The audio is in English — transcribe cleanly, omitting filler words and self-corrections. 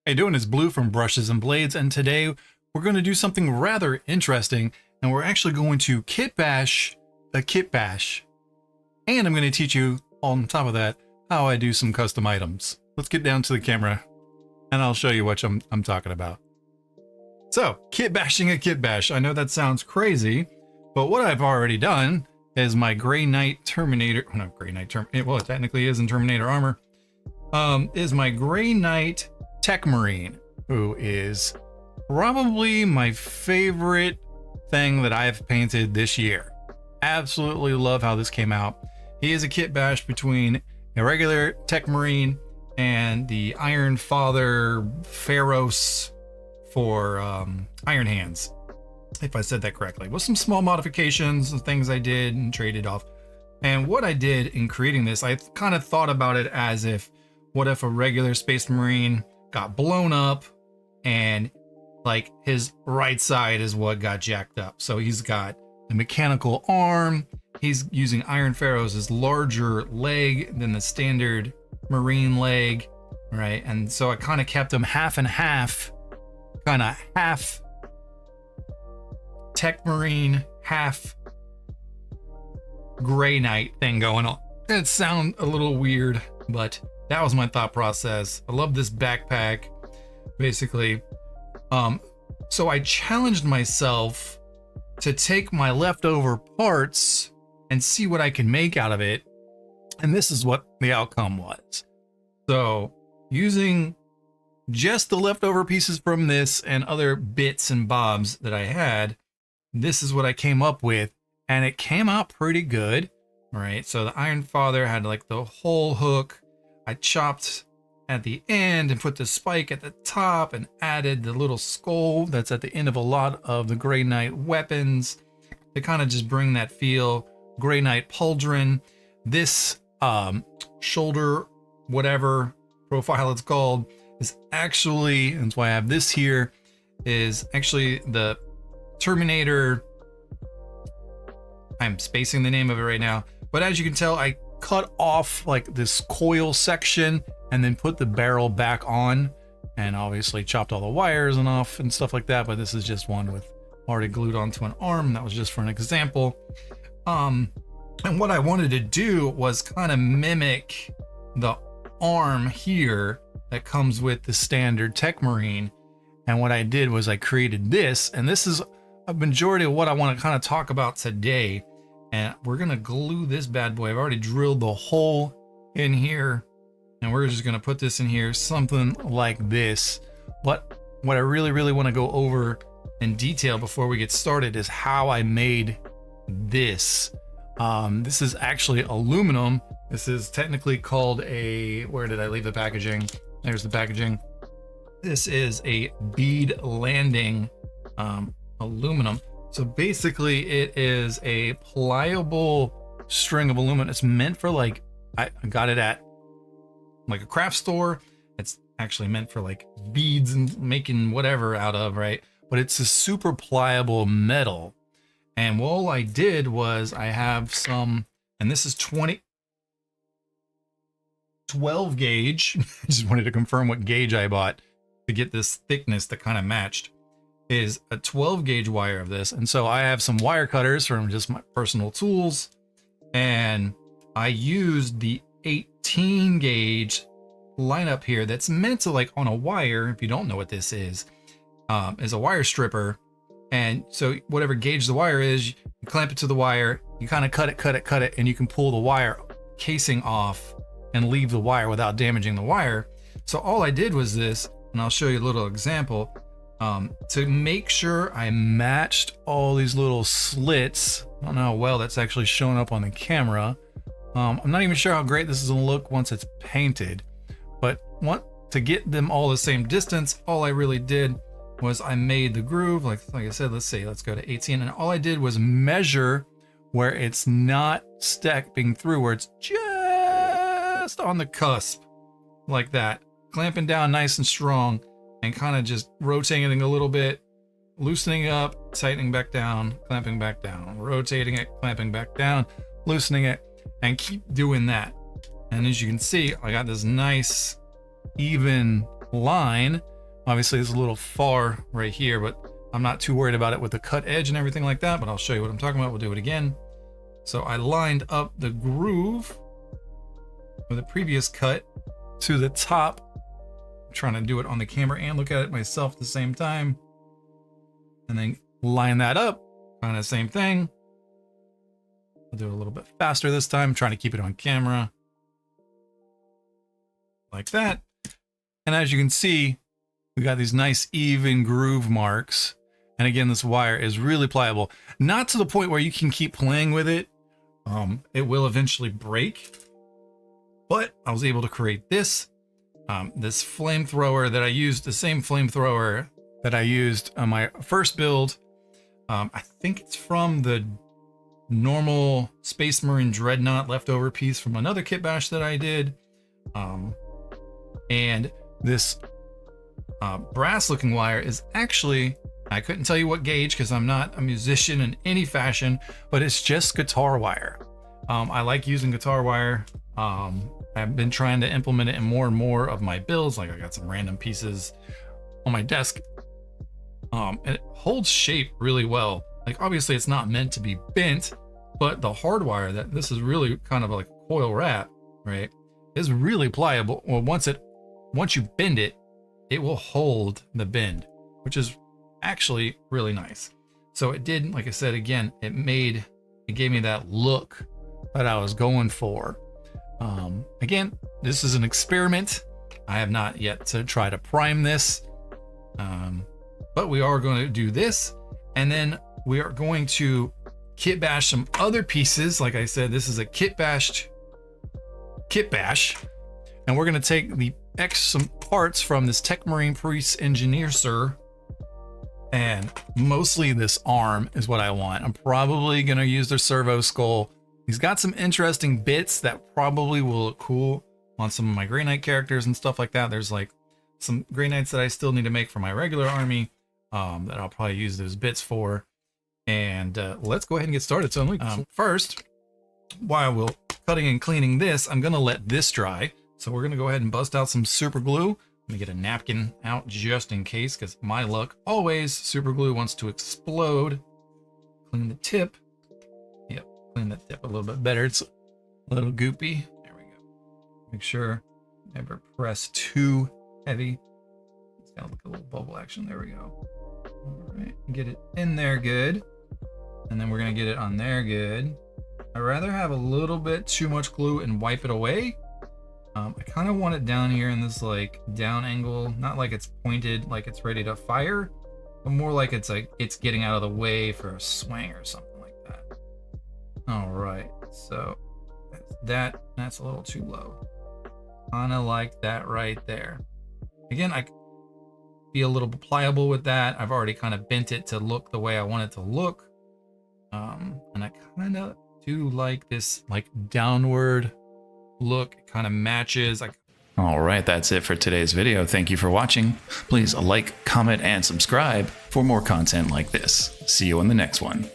How you doing? It's Blue from Brushes and Blades, and today we're going to do something rather interesting, and we're actually going to kitbash a kitbash. And I'm going to teach you, on top of that, how I do some custom items. Let's get down to the camera, and I'll show you what I'm talking about. So, kitbashing a kitbash. I know that sounds crazy, but what I've already done is my Grey Knight Terminator, no, Grey Knight Terminator, well, it technically is in Terminator armor, is my Grey Knight Techmarine, who is probably my favorite thing that I've painted this year. Absolutely love how this came out. He is a kitbash between a regular Techmarine and the Iron Father Pharos for Iron Hands, if I said that correctly, with some small modifications and things I did and traded off. And what I did in creating this, I kind of thought about it as if, what if a regular Space Marine got blown up and like his right side is what got jacked up. So he's got a mechanical arm. He's using Iron Pharos' larger leg than the standard Marine leg, right? And so I kind of kept him half and half, kind of half Techmarine, half Grey Knight thing going on. It sounds a little weird, but that was my thought process. I love this backpack, basically. So I challenged myself to take my leftover parts and see what I can make out of it. And this is what the outcome was. So using just the leftover pieces from this and other bits and bobs that I had, this is what I came up with. And it came out pretty good, right? So the Iron Father had like the whole hook. I chopped at the end and put the spike at the top and added the little skull that's at the end of a lot of the Grey Knight weapons to kind of just bring that feel. Grey Knight pauldron. This shoulder, whatever profile it's called, is actually, and that's why I have this here, is actually the Terminator. I'm spacing the name of it right now, but as you can tell, I cut off like this coil section and then put the barrel back on, and obviously chopped all the wires and off and stuff like that. But this is just one with already glued onto an arm. That was just for an example. And what I wanted to do was kind of mimic the arm here that comes with the standard Techmarine. And what I did was I created this, and this is a majority of what I want to kind of talk about today. And we're gonna glue this bad boy. I've already drilled the hole in here, and we're just gonna put this in here, something like this. But what I really want to go over in detail before we get started is how I made this. This is actually aluminum. This is technically called a, where did I leave the packaging? There's the packaging. This is a bead landing aluminum. So basically it is a pliable string of aluminum. It's meant for like, I got it at like a craft store. It's actually meant for like beads and making whatever out of, right? But it's a super pliable metal. And all I did was I have some, and this is 12 gauge. I just wanted to confirm what gauge I bought to get this thickness that kind of matched. Is a 12 gauge wire of this. And so I have some wire cutters from just my personal tools, and I used the 18 gauge lineup here that's meant to, like, on a wire, if you don't know what this is a wire stripper. And so whatever gauge the wire is, you clamp it to the wire, you kind of cut it, and you can pull the wire casing off and leave the wire without damaging the wire. So all I did was this, and I'll show you a little example. To make sure I matched all these little slits. I don't know how well that's actually showing up on the camera. I'm not even sure how great this is gonna look once it's painted, but to get them all the same distance, all I really did was I made the groove, like I said, let's go to 18, and all I did was measure where it's not stepping through, where it's just on the cusp, like that, clamping down nice and strong, and kind of just rotating a little bit, loosening up, tightening back down, clamping back down, rotating it, clamping back down, loosening it, and keep doing that. And as you can see, I got this nice even line Obviously it's a little far right here, but I'm not too worried about it with the cut edge and everything like that, but I'll show you what I'm talking about. We'll do it again. So I lined up the groove with the previous cut to the top. I'm trying to do it on the camera and look at it myself at the same time. And then line that up, kind of same thing. I'll do it a little bit faster this time, trying to keep it on camera. Like that. And as you can see, we got these nice even groove marks. And again, this wire is really pliable. Not to the point where you can keep playing with it. It will eventually break. But I was able to create this. This flamethrower that I used, the same flamethrower that I used on my first build. I think it's from the normal Space Marine Dreadnought leftover piece from another kitbash that I did. And this brass looking wire is actually, I couldn't tell you what gauge because I'm not a musician in any fashion, but it's just guitar wire. I like using guitar wire. I've been trying to implement it in more and more of my builds. Like I got some random pieces on my desk. And it holds shape really well. Like obviously it's not meant to be bent, but the hard wire, that this is really kind of like coil wrap, right, is really pliable. Well, once you bend it, it will hold the bend, which is actually really nice. So it did, like I said, again, it gave me that look that I was going for. Again, this is an experiment. I have not yet to try to prime this, but we are going to do this, and then we are going to kitbash some other pieces. Like I said, this is a kitbash, and we're going to take some parts from this Techmarine Priest Engineer Sir, and mostly this arm is what I want. I'm probably going to use their servo skull. He's got some interesting bits that probably will look cool on some of my Grey Knight characters and stuff like that. There's like some Grey Knights that I still need to make for my regular army that I'll probably use those bits for. And let's go ahead and get started. So first, while we're cutting and cleaning this, I'm going to let this dry. So we're going to go ahead and bust out some super glue. I'm going to get a napkin out just in case, because my luck, always super glue wants to explode. Clean the tip. Yep, clean the tip a little bit better. It's a little goopy. There we go. Make sure never press too heavy. It's got to look a little bubble action. There we go. All right, get it in there good. And then we're going to get it on there good. I'd rather have a little bit too much glue and wipe it away. I kind of want it down here in this like down angle, not like it's pointed like it's ready to fire, but more like it's getting out of the way for a swing or something like that. All right, so that's a little too low. Kind of like that right there. Again, I be a little pliable with that. I've already kind of bent it to look the way I want it to look. And I kind of do like this like downward look. It kind of matches. All right, that's it for today's video. Thank you for watching. Please like, comment, and subscribe for more content like this. See you in the next one.